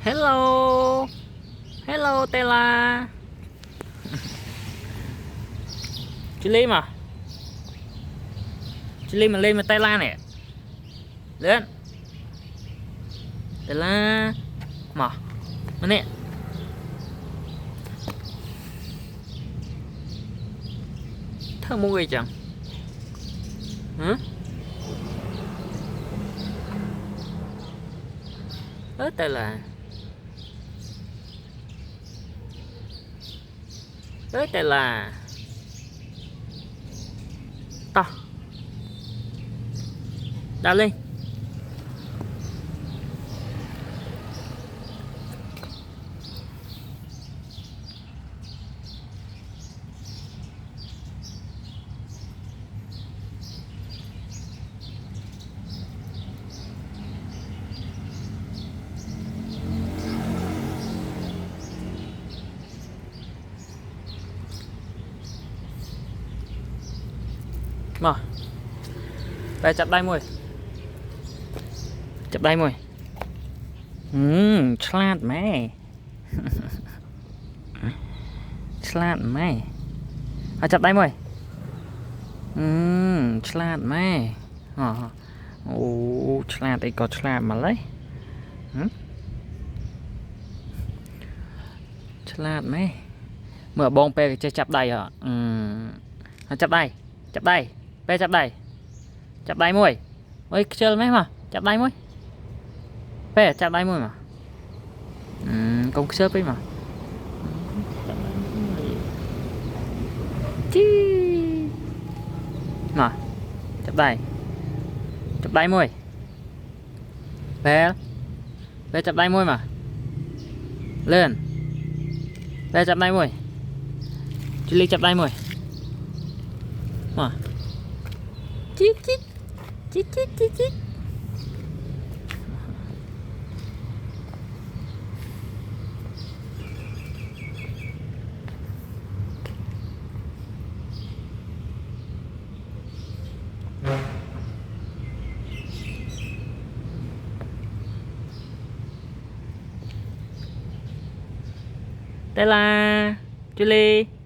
Hello. Hello Tela. Chị Ly mà. Chị Ly mà lên mà Tela nè. Lên. Tela. Mà. Mà nè. Thơ mua gì chẳng? Hả? Ớ Tela. Ớ Tela. To. Đào lên. Mà. Đây chặt đây mùi. Chặt đây mùi. Slide mẹ. Slide mẹ. À chặt đây mùi. Slide mẹ. Slide đây có slide mà lấy. Slide mẹ. Mở bông pe cho chặt đây hả? Chặt đây. Chặt đây. Pe chặt đây. Chặt đây mùi. Ôi chơi mấy mà. Chặt đây mùi. Pe chặt đây mùi mà. Công sớp ấy mà. Chi. Mà. Chặt đây. Chặt đây mùi. Pe. Pe chặt đây mùi mà. Lên. Pe chặt đây mùi. Chị Ly chặt đây mùi. Mà. Chít chít. Chít chít chít chít. Tela, Julie.